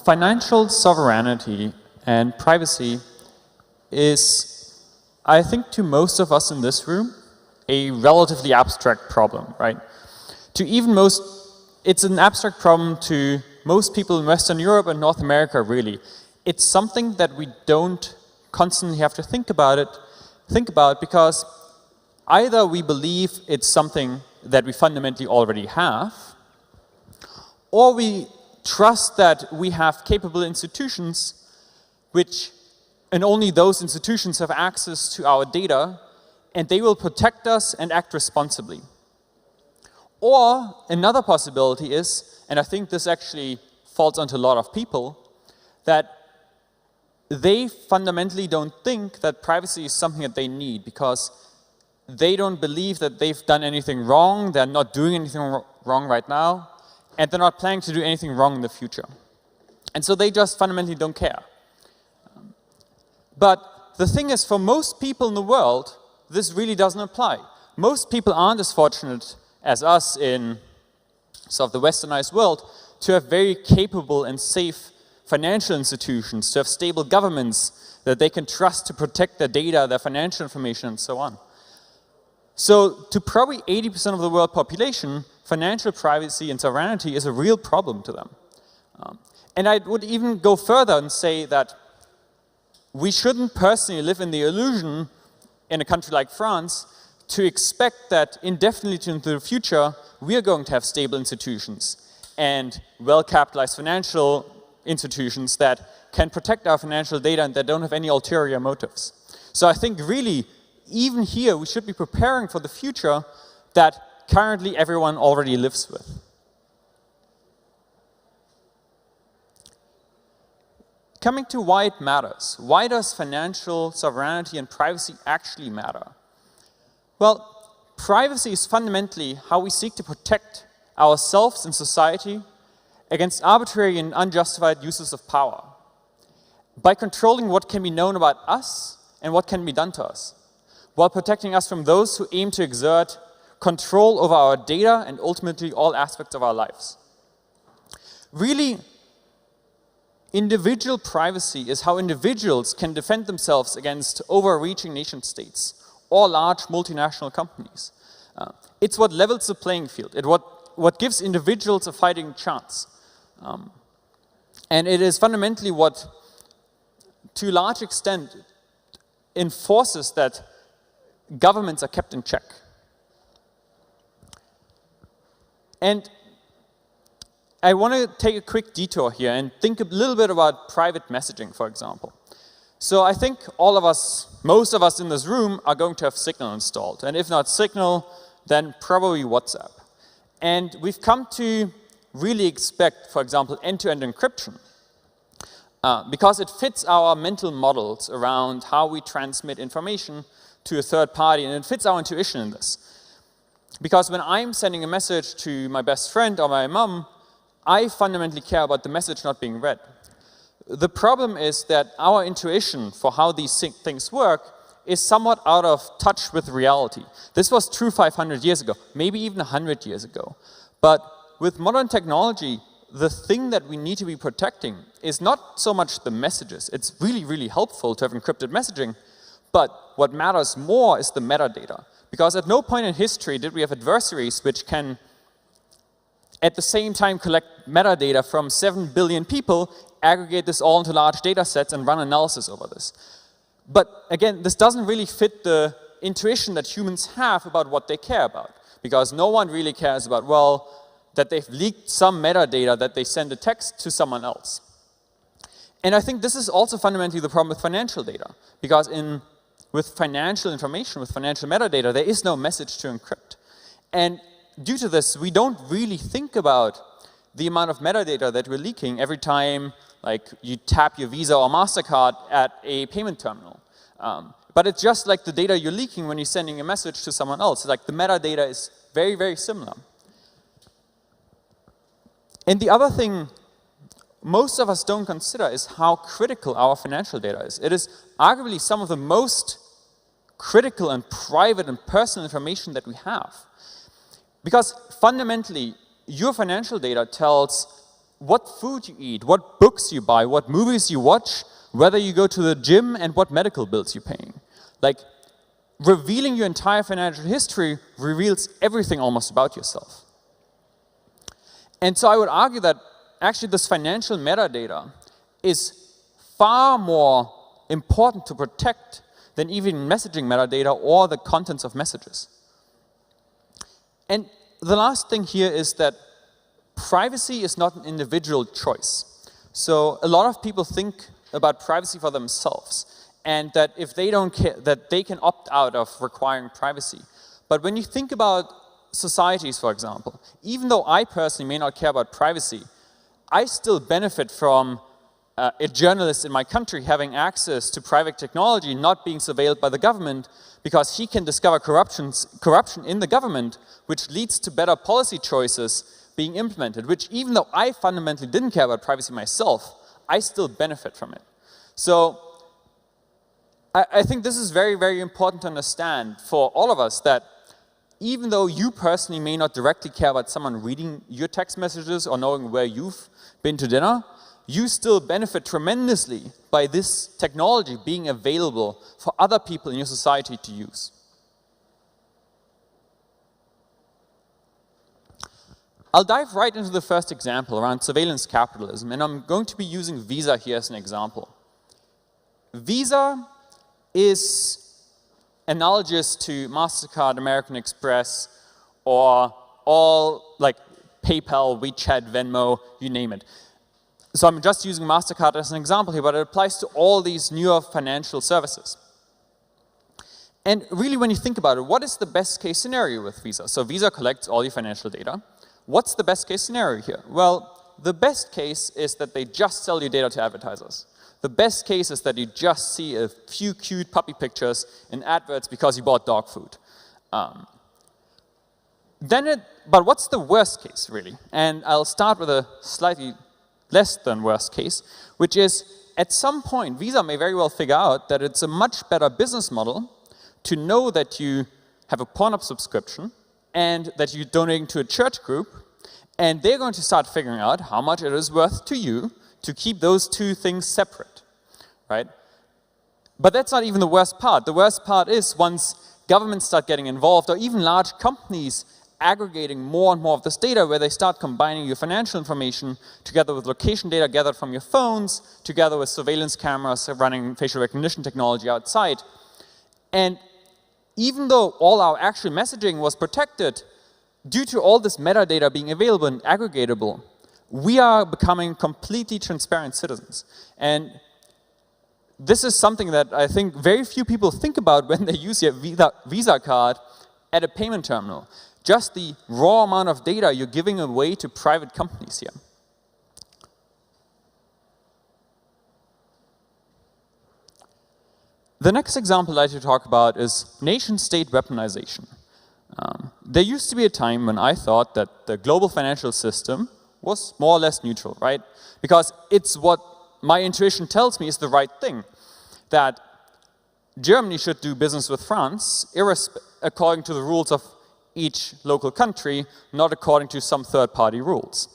Financial sovereignty and privacy is, I think, to most of us in this room, a relatively abstract problem, right? It's an abstract problem to most people in Western Europe and North America, really. It's something that we don't constantly have to think about because either we believe it's something that we fundamentally already have, or we trust that we have capable institutions and only those institutions have access to our data, and they will protect us and act responsibly. Or another possibility is, and I think this actually falls onto a lot of people, that they fundamentally don't think that privacy is something that they need because they don't believe that they've done anything wrong, they're not doing anything wrong right now, and they're not planning to do anything wrong in the future. And so they just fundamentally don't care. But the thing is, for most people in the world, this really doesn't apply. Most people aren't as fortunate as us in sort of the westernized world to have very capable and safe financial institutions, to have stable governments that they can trust to protect their data, their financial information, and so on. So to probably 80% of the world population, financial privacy and sovereignty is a real problem to them. And I would even go further and say that we shouldn't personally live in the illusion in a country like France to expect that indefinitely into the future we are going to have stable institutions and well-capitalized financial institutions that can protect our financial data and that don't have any ulterior motives. So I think really, even here, we should be preparing for the future that currently everyone already lives with. Coming to why it matters. Why does financial sovereignty and privacy actually matter? Well, privacy is fundamentally how we seek to protect ourselves and society against arbitrary and unjustified uses of power by controlling what can be known about us and what can be done to us, while protecting us from those who aim to exert control over our data and ultimately all aspects of our lives. Really, individual privacy is how individuals can defend themselves against overreaching nation states or large multinational companies. It's what levels the playing field. It's what gives individuals a fighting chance. And it is fundamentally what, to a large extent, enforces that governments are kept in check. And I want to take a quick detour here and think a little bit about private messaging, for example. So I think all of us, most of us in this room are going to have Signal installed. And if not Signal, then probably WhatsApp. And we've come to really expect, for example, end-to-end encryption because it fits our mental models around how we transmit information to a third party, and it fits our intuition in this. Because when I'm sending a message to my best friend or my mom, I fundamentally care about the message not being read. The problem is that our intuition for how these things work is somewhat out of touch with reality. This was true 500 years ago, maybe even 100 years ago. But with modern technology, the thing that we need to be protecting is not so much the messages. It's really, really helpful to have encrypted messaging. But what matters more is the metadata. Because at no point in history did we have adversaries which can at the same time collect metadata from 7 billion people, aggregate this all into large data sets and run analysis over this. But again, this doesn't really fit the intuition that humans have about what they care about. Because no one really cares about, well, that they've leaked some metadata that they send a text to someone else. And I think this is also fundamentally the problem with financial data. Because with financial information, with financial metadata, there is no message to encrypt. And due to this, we don't really think about the amount of metadata that we're leaking every time like you tap your Visa or MasterCard at a payment terminal. But it's just like the data you're leaking when you're sending a message to someone else. Like the metadata is very, very similar. And the other thing most of us don't consider is how critical our financial data is. It is arguably some of the most critical and private and personal information that we have. Because fundamentally, your financial data tells what food you eat, what books you buy, what movies you watch, whether you go to the gym, and what medical bills you're paying. Like, revealing your entire financial history reveals everything almost about yourself. And so I would argue that actually this financial metadata is far more important to protect than even messaging metadata or the contents of messages. And the last thing here is that privacy is not an individual choice. So a lot of people think about privacy for themselves, and that if they don't care, that they can opt out of requiring privacy. But when you think about societies, for example, even though I personally may not care about privacy, I still benefit from a journalist in my country having access to private technology, not being surveilled by the government, because he can discover corruption in the government, which leads to better policy choices being implemented, which even though I fundamentally didn't care about privacy myself, I still benefit from it. So I think this is very, very important to understand for all of us, that even though you personally may not directly care about someone reading your text messages or knowing where you've been to dinner, you still benefit tremendously by this technology being available for other people in your society to use. I'll dive right into the first example around surveillance capitalism, and I'm going to be using Visa here as an example. Visa is analogous to MasterCard, American Express, or all like PayPal, WeChat, Venmo, you name it. So I'm just using MasterCard as an example here, but it applies to all these newer financial services. And really, when you think about it, what is the best case scenario with Visa? So Visa collects all your financial data. What's the best case scenario here? Well, the best case is that they just sell your data to advertisers. The best case is that you just see a few cute puppy pictures in adverts because you bought dog food. But what's the worst case, really? And I'll start with a slightly less than worst case, which is at some point, Visa may very well figure out that it's a much better business model to know that you have a Pornhub subscription and that you're donating to a church group, and they're going to start figuring out how much it is worth to you to keep those two things separate, right? But that's not even the worst part. The worst part is once governments start getting involved, or even large companies aggregating more and more of this data, where they start combining your financial information together with location data gathered from your phones, together with surveillance cameras running facial recognition technology outside. And even though all our actual messaging was protected, due to all this metadata being available and aggregatable, we are becoming completely transparent citizens. And this is something that I think very few people think about when they use your Visa card at a payment terminal. Just the raw amount of data you're giving away to private companies here. The next example I'd like to talk about is nation-state weaponization. There used to be a time when I thought that the global financial system was more or less neutral, right? Because it's what my intuition tells me is the right thing. That Germany should do business with France according to the rules of each local country, not according to some third-party rules.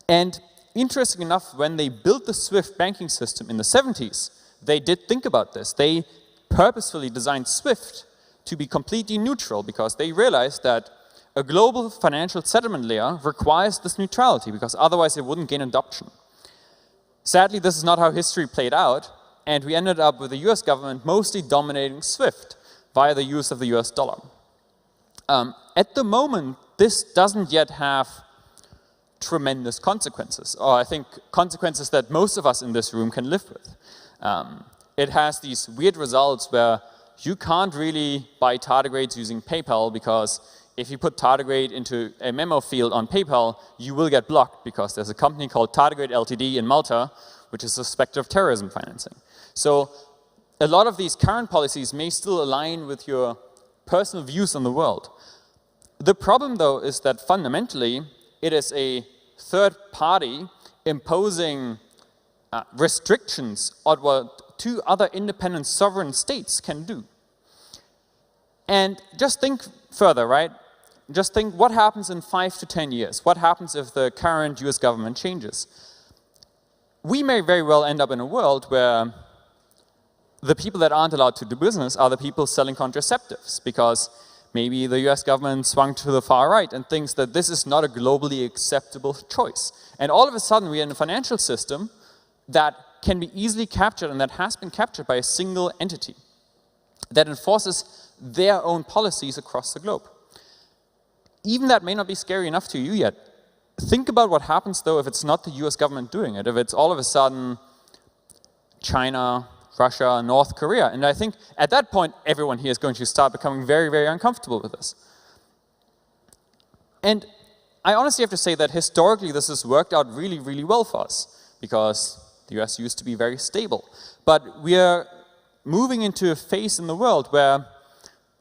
And interesting enough, when they built the SWIFT banking system in the 70s, they did think about this. They purposefully designed SWIFT to be completely neutral because they realized that a global financial settlement layer requires this neutrality because otherwise it wouldn't gain adoption. Sadly, this is not how history played out, and we ended up with the US government mostly dominating SWIFT via the use of the US dollar. At the moment, this doesn't yet have tremendous consequences, or I think consequences that most of us in this room can live with. It has these weird results where you can't really buy tardigrades using PayPal because if you put tardigrade into a memo field on PayPal, you will get blocked because there's a company called Tardigrade Ltd in Malta, which is suspected of terrorism financing. So a lot of these current policies may still align with your personal views on the world. The problem, though, is that fundamentally it is a third party imposing restrictions on what two other independent sovereign states can do. And just think further, right? Just think what happens in 5 to 10 years? What happens if the current US government changes? We may very well end up in a world where the people that aren't allowed to do business are the people selling contraceptives, because maybe the US government swung to the far right and thinks that this is not a globally acceptable choice. And all of a sudden we're in a financial system that can be easily captured and that has been captured by a single entity that enforces their own policies across the globe. Even that may not be scary enough to you yet. Think about what happens, though, if it's not the US government doing it, if it's all of a sudden China, Russia, North Korea. And I think at that point, everyone here is going to start becoming very, very uncomfortable with this. And I honestly have to say that historically this has worked out really, really well for us, because the US used to be very stable. But we are moving into a phase in the world where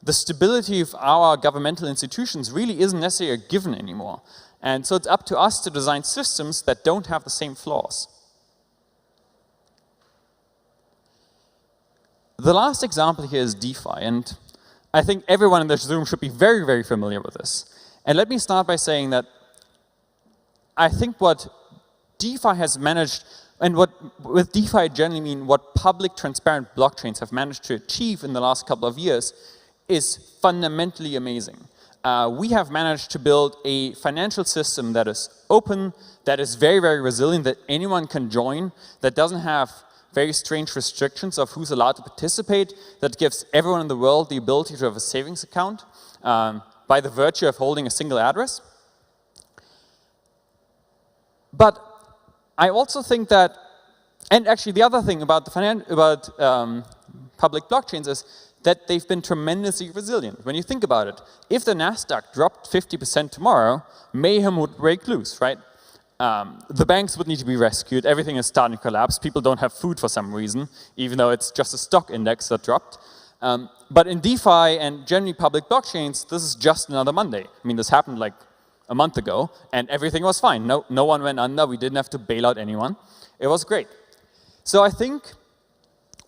the stability of our governmental institutions really isn't necessarily a given anymore. And so it's up to us to design systems that don't have the same flaws. The last example here is DeFi, and I think everyone in this room should be very, very familiar with this. And let me start by saying that I think what DeFi has managed, and what with DeFi I generally mean what public transparent blockchains have managed to achieve in the last couple of years, is fundamentally amazing. We have managed to build a financial system that is open, that is very, very resilient, that anyone can join, that doesn't have very strange restrictions of who's allowed to participate, that gives everyone in the world the ability to have a savings account by the virtue of holding a single address. But I also think that, and actually the other thing about public blockchains is that they've been tremendously resilient. When you think about it, if the Nasdaq dropped 50% tomorrow, mayhem would break loose, right? The banks would need to be rescued, everything is starting to collapse, people don't have food for some reason, even though it's just a stock index that dropped. But in DeFi and generally public blockchains, this is just another Monday. I mean, this happened like a month ago, and everything was fine. No one went under, we didn't have to bail out anyone. It was great. So I think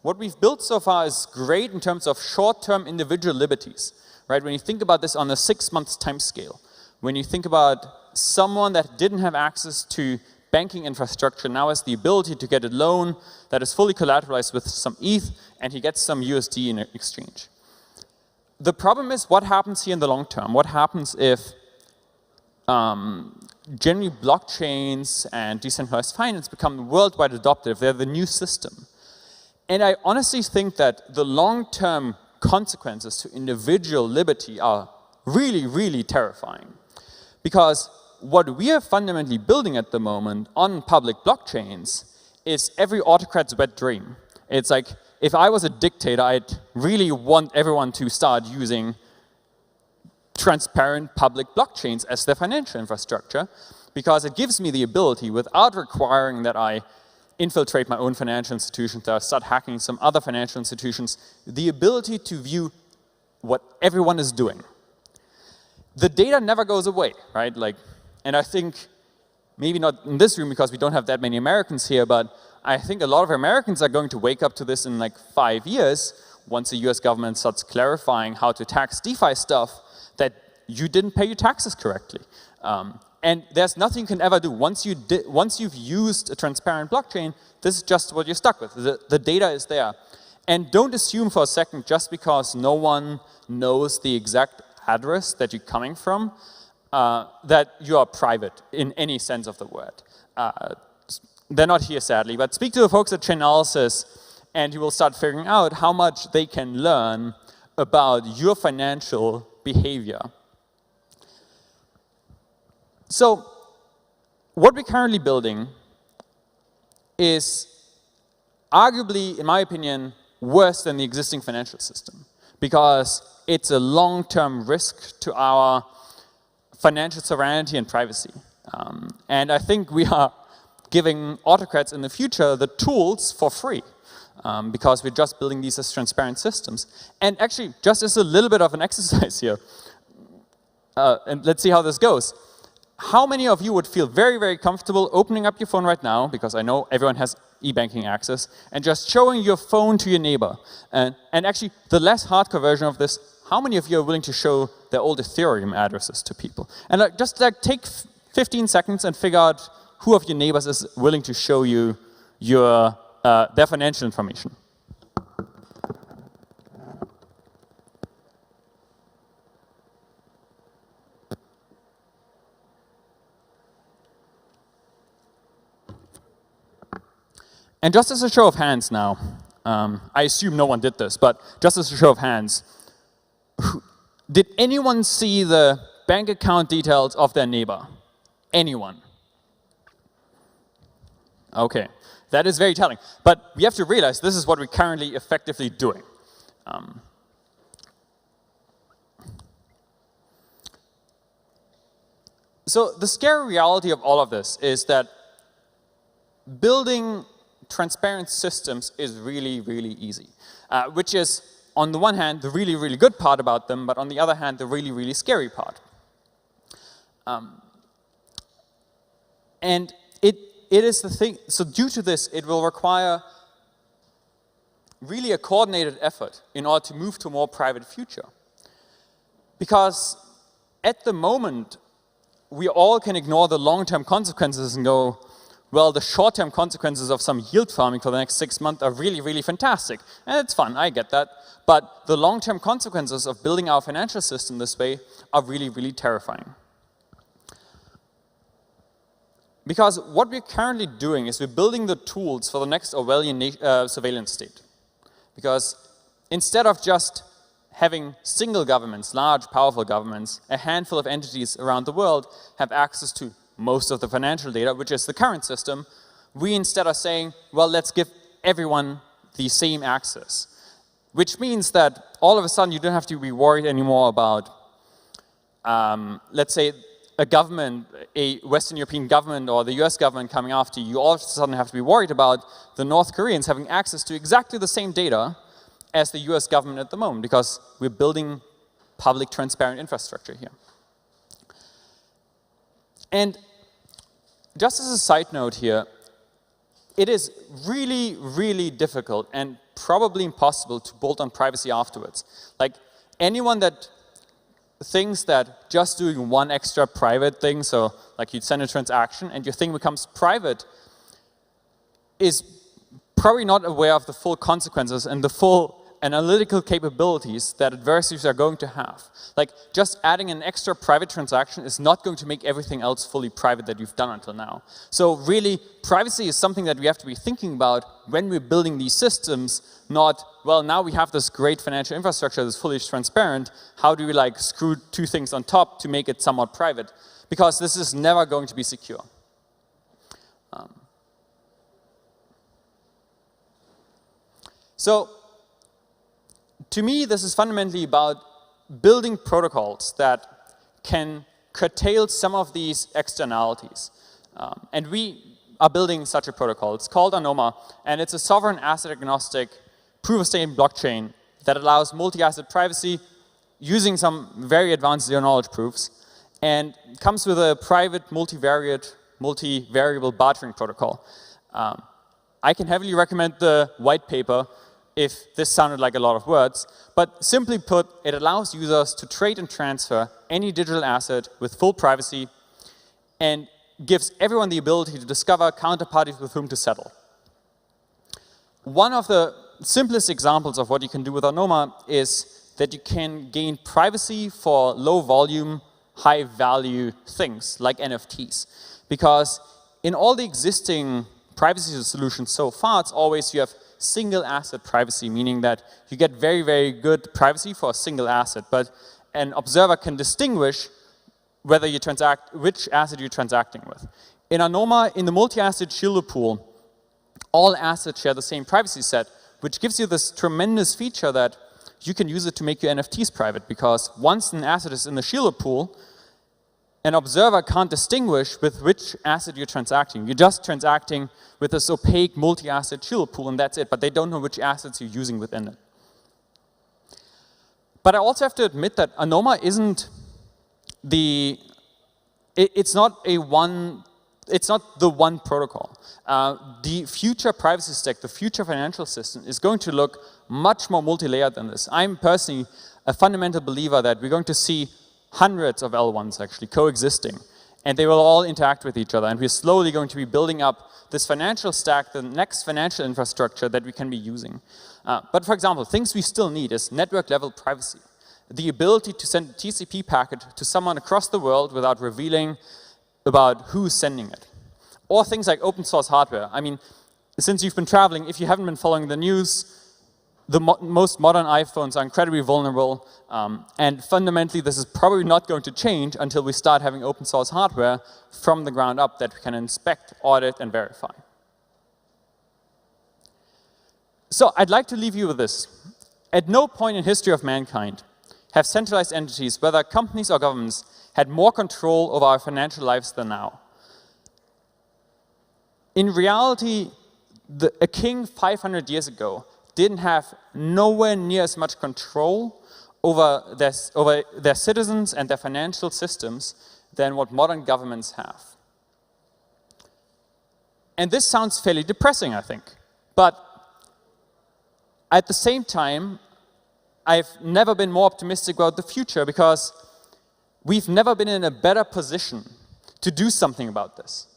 what we've built so far is great in terms of short-term individual liberties, right? When you think about this on a 6-month time scale, when you think about someone that didn't have access to banking infrastructure now has the ability to get a loan that is fully collateralized with some ETH, and he gets some USD in exchange. The problem is, what happens here in the long term? What happens if generally blockchains and decentralized finance become worldwide adopted, if they're the new system? And I honestly think that the long-term consequences to individual liberty are really, really terrifying. Because what we are fundamentally building at the moment on public blockchains is every autocrat's wet dream. It's like, if I was a dictator, I'd really want everyone to start using transparent public blockchains as their financial infrastructure, because it gives me the ability, without requiring that I infiltrate my own financial institutions, that I start hacking some other financial institutions, the ability to view what everyone is doing. The data never goes away, right? And I think, maybe not in this room because we don't have that many Americans here, but I think a lot of Americans are going to wake up to this in like 5 years, once the US government starts clarifying how to tax DeFi stuff, that you didn't pay your taxes correctly. And there's nothing you can ever do. Once you've used a transparent blockchain, this is just what you're stuck with. The data is there. And don't assume for a second, just because no one knows the exact address that you're coming from, that you are private in any sense of the word. They're not here, sadly, but speak to the folks at Chainalysis, and you will start figuring out how much they can learn about your financial behavior. So, what we're currently building is arguably, in my opinion, worse than the existing financial system, because it's a long-term risk to our financial sovereignty and privacy. And I think we are giving autocrats in the future the tools for free. because we're just building these as transparent systems. And actually, just as a little bit of an exercise here, and let's see how this goes. How many of you would feel very, very comfortable opening up your phone right now, because I know everyone has e-banking access, and just showing your phone to your neighbor? And actually, the less hardcore version of this, how many of you are willing to show their old Ethereum addresses to people? And just take 15 seconds and figure out who of your neighbors is willing to show you your, their financial information. And just as a show of hands now, I assume no one did this, but just as a show of hands, did anyone see the bank account details of their neighbor? Anyone? Okay, that is very telling. But we have to realize this is what we're currently effectively doing. So the scary reality of all of this is that building transparent systems is really, really easy, which is, on the one hand, the really, really good part about them, but on the other hand, the really, really scary part. And it is the thing, so due to this, it will require really a coordinated effort in order to move to a more private future. Because at the moment, we all can ignore the long-term consequences and go, well, the short-term consequences of some yield farming for the next 6 months are really, really fantastic. And it's fun, I get that. But the long-term consequences of building our financial system this way are really, really terrifying. Because what we're currently doing is we're building the tools for the next Orwellian surveillance state. Because instead of just having single governments, large, powerful governments, a handful of entities around the world have access to most of the financial data, which is the current system, we instead are saying, well, let's give everyone the same access. Which means that all of a sudden you don't have to be worried anymore about, let's say, a government, a Western European government or the US government coming after you. You all of a sudden have to be worried about the North Koreans having access to exactly the same data as the US government at the moment, because we're building public transparent infrastructure here. And just as a side note here, it is really, really difficult and probably impossible to bolt on privacy afterwards. Like, anyone that thinks that just doing one extra private thing, so like you'd send a transaction and your thing becomes private, is probably not aware of the full consequences and the full analytical capabilities that adversaries are going to have. Like, just adding an extra private transaction is not going to make everything else fully private that you've done until now. So really, privacy is something that we have to be thinking about when we're building these systems, not, well, now we have this great financial infrastructure that's fully transparent, how do we like screw two things on top to make it somewhat private? Because this is never going to be secure. So, to me, this is fundamentally about building protocols that can curtail some of these externalities. And we are building such a protocol. It's called Anoma, and it's a sovereign asset agnostic proof-of-stake blockchain that allows multi-asset privacy using some very advanced zero-knowledge proofs, and comes with a private multivariable bartering protocol. I can heavily recommend the white paper if this sounded like a lot of words, but simply put, it allows users to trade and transfer any digital asset with full privacy and gives everyone the ability to discover counterparties with whom to settle. One of the simplest examples of what you can do with Anoma is that you can gain privacy for low volume, high value things like NFTs. Because in all the existing privacy solutions so far, it's always you have single asset privacy, meaning that you get very, very good privacy for a single asset, but an observer can distinguish whether you which asset you're transacting with. In Anoma, in the multi-asset shielded pool, all assets share the same privacy set, which gives you this tremendous feature that you can use it to make your NFTs private, because once an asset is in the shielded pool, an observer can't distinguish with which asset you're transacting. You're just transacting with this opaque multi-asset chill pool, and that's it. But they don't know which assets you're using within it. But I also have to admit that Anoma isn't it's not the one protocol. The future privacy stack, the future financial system is going to look much more multi-layered than this. I'm personally a fundamental believer that we're going to see hundreds of L1s actually coexisting, and they will all interact with each other, and we're slowly going to be building up this financial stack, the next financial infrastructure that we can be using. But for example, things we still need is network level privacy. The ability to send a TCP packet to someone across the world without revealing about who's sending it. Or things like open source hardware. I mean, since you've been traveling, if you haven't been following the news, the most modern iPhones are incredibly vulnerable, and fundamentally this is probably not going to change until we start having open source hardware from the ground up that we can inspect, audit, and verify. So I'd like to leave you with this. At no point in history of mankind have centralized entities, whether companies or governments, had more control over our financial lives than now. In reality, a king 500 years ago didn't have nowhere near as much control over their citizens and their financial systems than what modern governments have. And this sounds fairly depressing, I think. But at the same time, I've never been more optimistic about the future because we've never been in a better position to do something about this.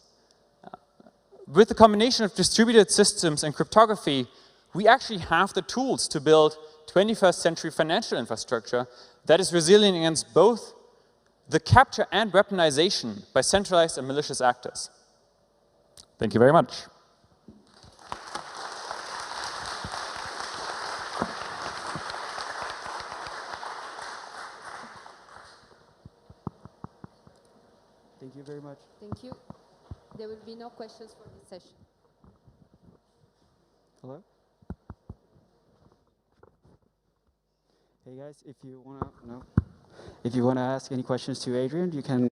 With the combination of distributed systems and cryptography, we actually have the tools to build 21st century financial infrastructure that is resilient against both the capture and weaponization by centralized and malicious actors. Thank you very much. Thank you very much. Thank you. There will be no questions for this session. Hello? Hey guys, if you wanna ask any questions to Adrian, you can